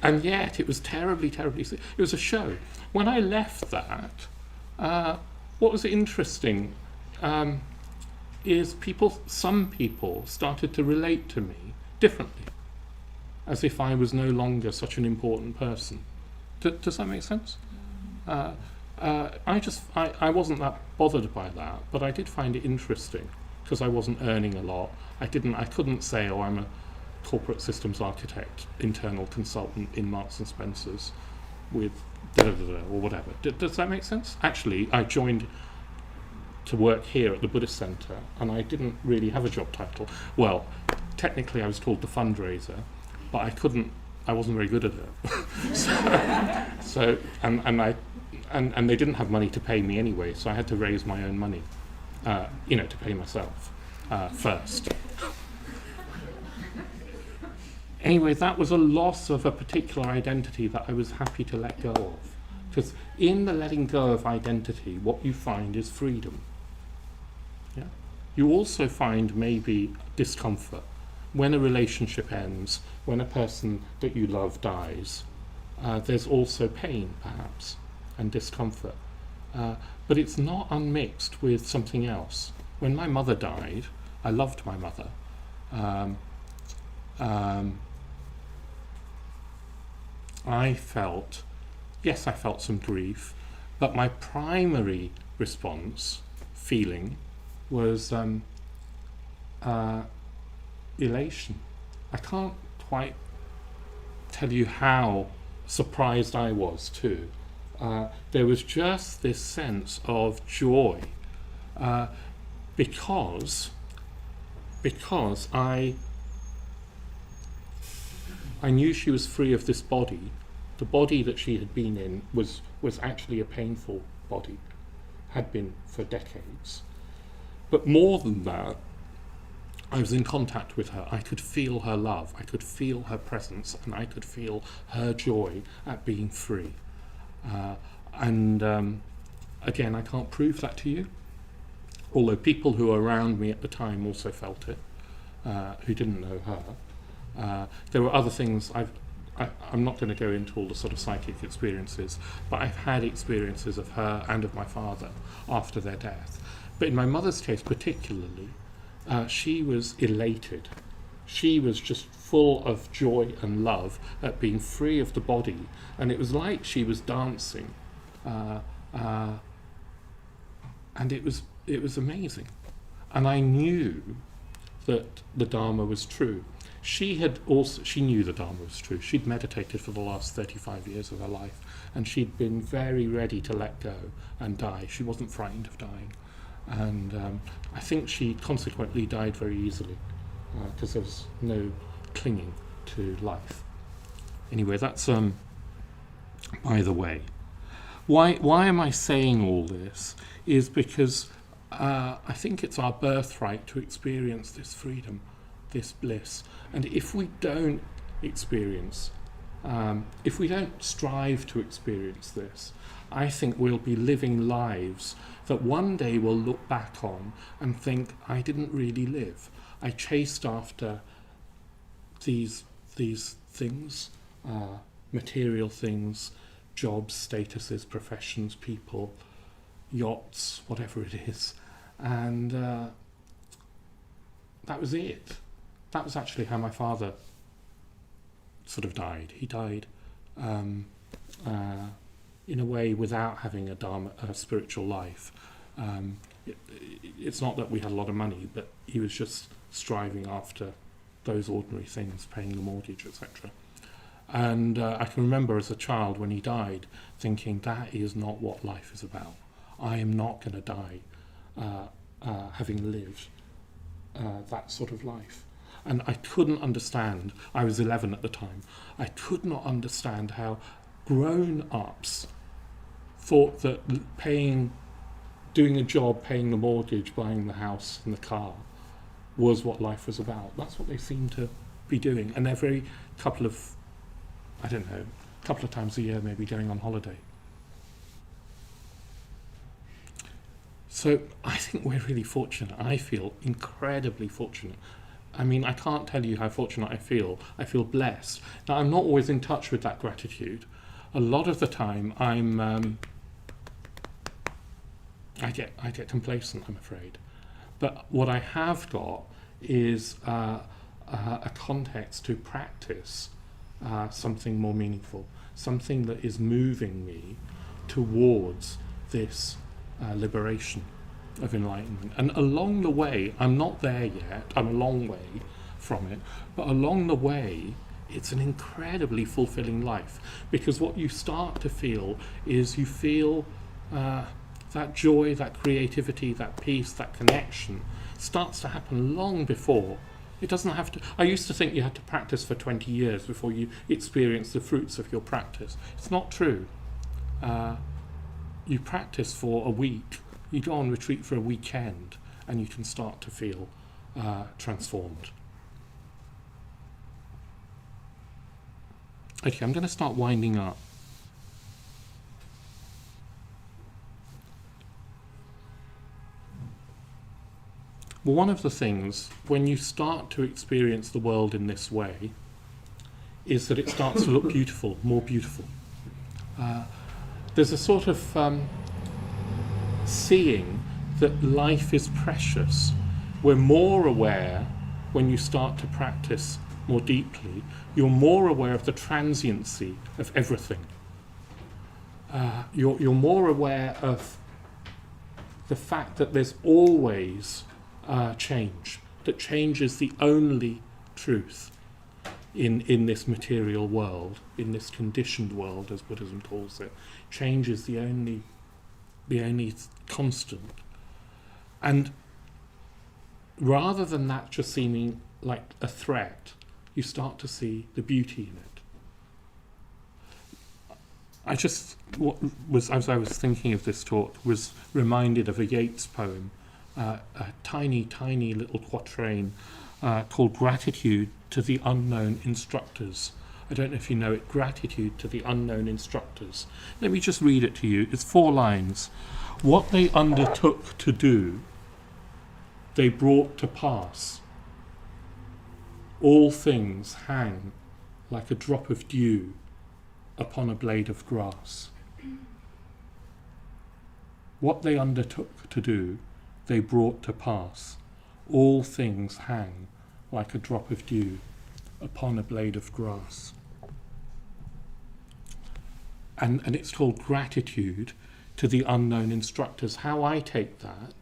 and yet it was terribly, terribly. It was a show. When I left that, what was interesting is some people started to relate to me differently, as if I was no longer such an important person. Does that make sense? I wasn't that bothered by that, but I did find it interesting because I wasn't earning a lot. I couldn't say, oh, I'm a corporate systems architect, internal consultant in Marks and Spencer's with or whatever. Does that make sense? Actually, I joined to work here at the Buddhist Centre, and I didn't really have a job title. Well, technically I was called the fundraiser, but I wasn't very good at it. And they didn't have money to pay me anyway, so I had to raise my own money, to pay myself first. Anyway, that was a loss of a particular identity that I was happy to let go of. Because in the letting go of identity, what you find is freedom. Yeah? You also find maybe discomfort. When a relationship ends, when a person that you love dies, there's also pain, perhaps, and discomfort. But it's not unmixed with something else. When my mother died, I loved my mother. I felt some grief, but my primary feeling was elation. I can't quite tell you how surprised I was too. There was just this sense of joy because I knew she was free of this body. The body that she had been in was actually a painful body, had been for decades. But more than that, I was in contact with her. I could feel her love, I could feel her presence, and I could feel her joy at being free. Again, I can't prove that to you, although people who were around me at the time also felt it, who didn't know her. There were other things. I'm not going to go into all the sort of psychic experiences, but I've had experiences of her and of my father after their death. But in my mother's case particularly, she was elated. She was just full of joy and love at being free of the body, and it was like she was dancing, and it was amazing. And I knew that the Dharma was true. She knew the Dharma was true. She'd meditated for the last 35 years of her life, and she'd been very ready to let go and die. She wasn't frightened of dying. And I think she consequently died very easily, because there was no clinging to life. Anyway, that's by the way. Why am I saying all this? Is because I think it's our birthright to experience this freedom, this bliss. And if we don't experience, if we don't strive to experience this, I think we'll be living lives that one day we'll look back on and think, I didn't really live. I chased after these things, material things, jobs, statuses, professions, people, yachts, whatever it is. And that was it. That was actually how my father sort of died. He died in a way without having a spiritual life. It's not that we had a lot of money, but he was just striving after those ordinary things, paying the mortgage, etc. And I can remember as a child when he died thinking, that is not what life is about. I am not going to die having lived that sort of life. And I couldn't understand, I was 11 at the time, I could not understand how grown-ups thought that doing a job, paying the mortgage, buying the house and the car was what life was about. That's what they seemed to be doing. And every couple of times a year maybe going on holiday. So I think we're really fortunate. I feel incredibly fortunate I mean, I can't tell you how fortunate I feel. I feel blessed. Now, I'm not always in touch with that gratitude. A lot of the time, I get complacent, I'm afraid. But what I have got is a context to practice something more meaningful, something that is moving me towards this liberation of enlightenment. And along the way, I'm not there yet, I'm a long way from it, but along the way, it's an incredibly fulfilling life, because what you start to feel is you feel that joy, that creativity, that peace, that connection starts to happen long before. It doesn't have to. I used to think you had to practice for 20 years before you experience the fruits of your practice. It's not true. You practice for a week, you go on retreat for a weekend, and you can start to feel transformed. Okay, I'm going to start winding up. Well, one of the things, when you start to experience the world in this way, is that it starts to look beautiful, more beautiful. There's a sort of seeing that life is precious. We're more aware, when you start to practice more deeply, you're more aware of the transiency of everything. You're more aware of the fact that there's always change, that change is the only truth in this material world, in this conditioned world, as Buddhism calls it. Change is the only constant. And rather than that just seeming like a threat, you start to see the beauty in it. As I was thinking of this talk, was reminded of a Yeats poem, a tiny, tiny little quatrain called Gratitude to the Unknown Instructors. I don't know if you know it. Gratitude to the Unknown Instructors. Let me just read it to you. It's 4 lines. What they undertook to do, they brought to pass. All things hang like a drop of dew upon a blade of grass. What they undertook to do, they brought to pass. All things hang like a drop of dew upon a blade of grass. And it's called Gratitude to the Unknown Instructors. How I take that,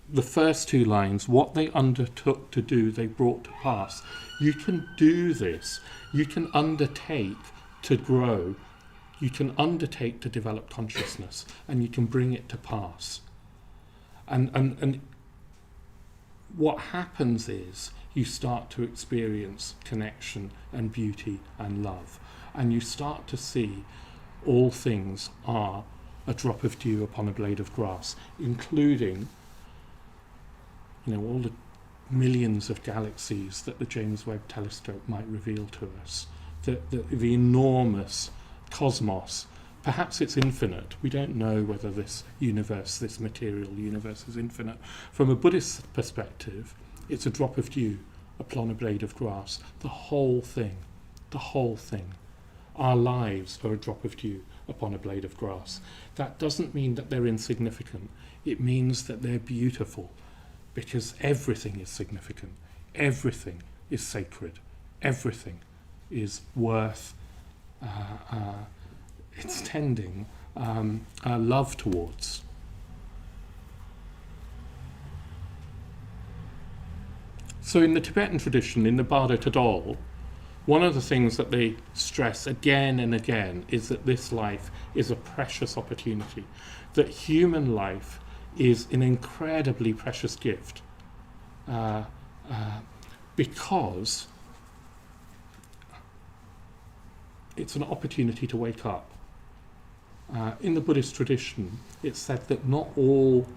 the first 2 lines, what they undertook to do, they brought to pass. You can do this. You can undertake to grow. You can undertake to develop consciousness, and you can bring it to pass. And what happens is you start to experience connection and beauty and love, and you start to see all things are a drop of dew upon a blade of grass, including, all the millions of galaxies that the James Webb Telescope might reveal to us, the enormous cosmos. Perhaps it's infinite. We don't know whether this universe, this material universe, is infinite. From a Buddhist perspective, it's a drop of dew upon a blade of grass. The whole thing. Our lives are a drop of dew upon a blade of grass. That doesn't mean that they're insignificant. It means that they're beautiful, because everything is significant. Everything is sacred. Everything is worth extending love towards. So in the Tibetan tradition, in the Bardo Tadol, one of the things that they stress again and again is that this life is a precious opportunity, that human life is an incredibly precious gift, because it's an opportunity to wake up. In the Buddhist tradition, it's said that not all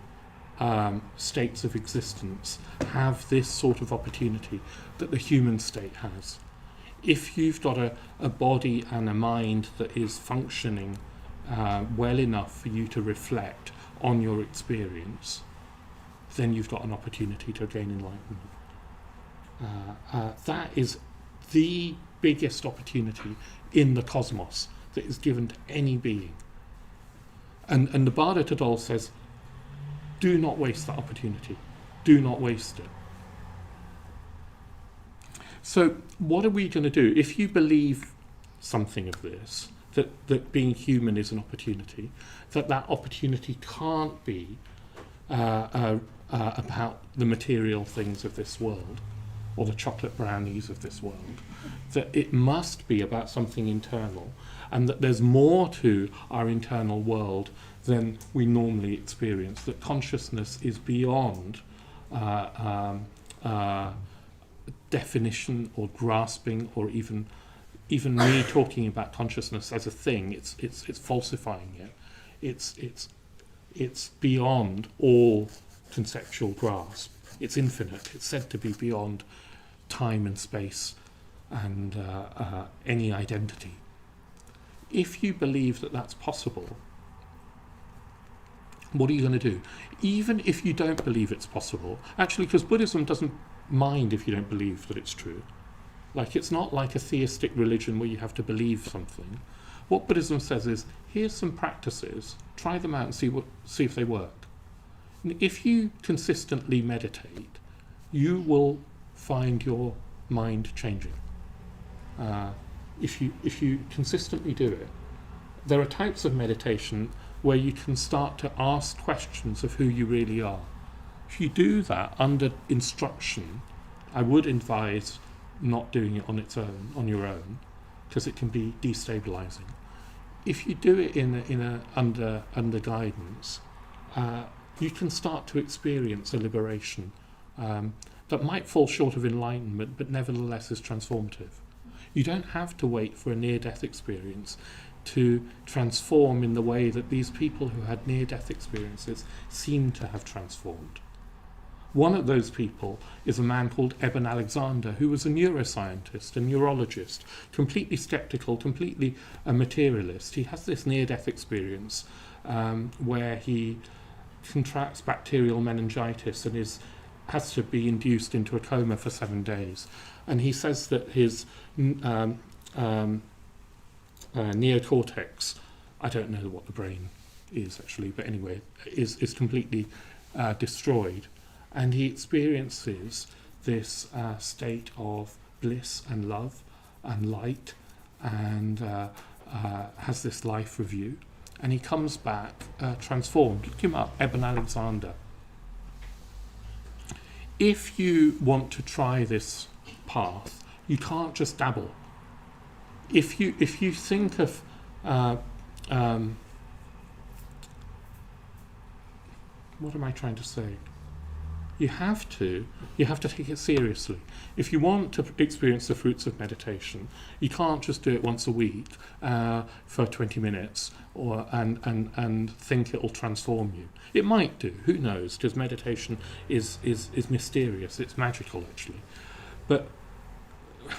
states of existence have this sort of opportunity that the human state has. If you've got a body and a mind that is functioning well enough for you to reflect on your experience, then you've got an opportunity to gain enlightenment. That is the biggest opportunity in the cosmos that is given to any being. And the Bardo Tadol says, do not waste that opportunity. Do not waste it. So what are we going to do? If you believe something of this, that being human is an opportunity, that opportunity can't be about the material things of this world, or the chocolate brownies of this world, that it must be about something internal, and that there's more to our internal world than we normally experience, that consciousness is beyond definition or grasping, or even me talking about consciousness as a thing. It's falsifying it. It's beyond all conceptual grasp. It's infinite. It's said to be beyond time and space and any identity. If you believe that that's possible, what are you going to do? Even if you don't believe it's possible, actually, because Buddhism doesn't mind if you don't believe that it's true. Like, it's not like a theistic religion where you have to believe something. What Buddhism says is, here's some practices, try them out and see if they work. And if you consistently meditate, you will find your mind changing. If you consistently do it, there are types of meditation where you can start to ask questions of who you really are. If you do that under instruction, I would advise not doing it on your own, because it can be destabilizing. If you do it under guidance, you can start to experience a liberation that might fall short of enlightenment, but nevertheless is transformative. You don't have to wait for a near-death experience to transform in the way that these people who had near-death experiences seem to have transformed. One of those people is a man called Eben Alexander, who was a neuroscientist, a neurologist, completely skeptical, completely a materialist. He has this near-death experience where he contracts bacterial meningitis and has to be induced into a coma for 7 days. And he says that his neocortex, I don't know what the brain is actually, but anyway, is completely destroyed. And he experiences this state of bliss and love and light, and has this life review. And he comes back transformed. Look him up, Eben Alexander. If you want to try this path, you can't just dabble. If you think of what am I trying to say? You have to take it seriously. If you want to experience the fruits of meditation, you can't just do it once a week for 20 minutes and think it'll transform you. It might do, who knows, because meditation is mysterious, it's magical actually. But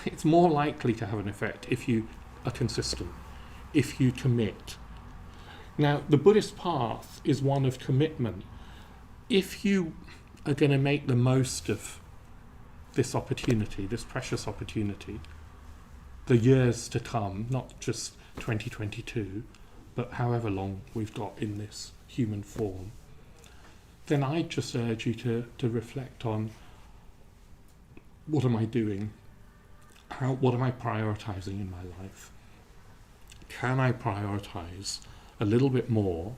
it's more likely to have an effect if you are consistent, if you commit. Now, the Buddhist path is one of commitment. If you are going to make the most of this opportunity, this precious opportunity, the years to come, not just 2022, but however long we've got in this human form, then I just urge you to reflect on, what am I doing? What am I prioritizing in my life? Can I prioritize a little bit more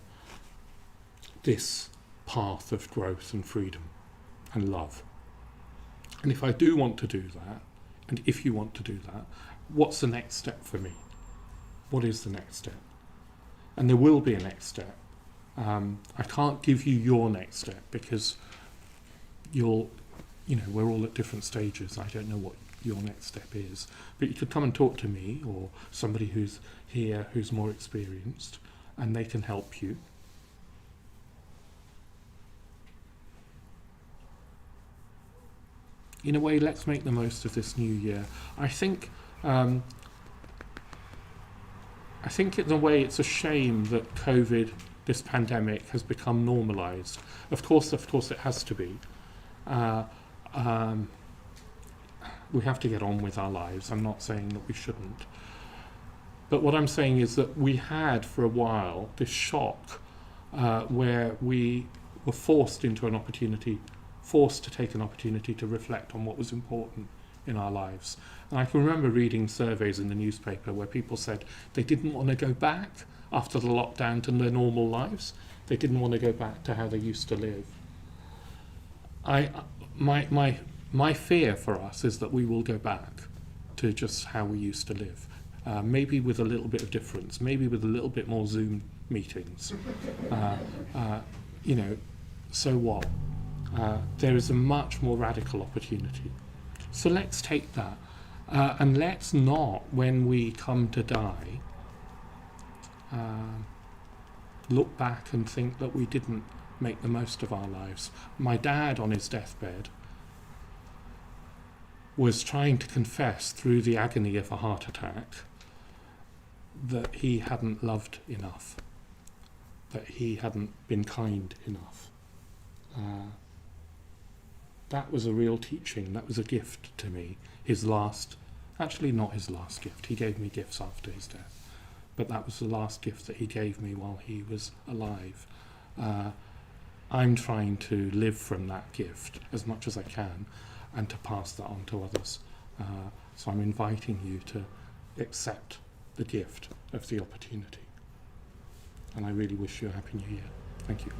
this path of growth and freedom and love? And if I do want to do that, and if you want to do that, what's the next step for me? What is the next step? And there will be a next step. I can't give you your next step because we're all at different stages. I don't know what your next step is. But you could come and talk to me or somebody who's here who's more experienced, and they can help you. In a way, let's make the most of this new year. I think in a way it's a shame that COVID, this pandemic, has become normalised. Of course it has to be. we have to get on with our lives. I'm not saying that we shouldn't. But what I'm saying is that we had for a while this shock where we were forced into an opportunity, forced to take an opportunity to reflect on what was important in our lives. And I can remember reading surveys in the newspaper where people said they didn't want to go back after the lockdown to their normal lives. They didn't want to go back to how they used to live. My fear for us is that we will go back to just how we used to live. Maybe with a little bit of difference, maybe with a little bit more Zoom meetings. So what? There is a much more radical opportunity. So let's take that. And let's not, when we come to die, look back and think that we didn't make the most of our lives. My dad, on his deathbed, was trying to confess through the agony of a heart attack that he hadn't loved enough, that he hadn't been kind enough. That was a real teaching, that was a gift to me. Actually not his last gift, he gave me gifts after his death, but that was the last gift that he gave me while he was alive. I'm trying to live from that gift as much as I can and to pass that on to others. So I'm inviting you to accept the gift of the opportunity. And I really wish you a Happy New Year. Thank you.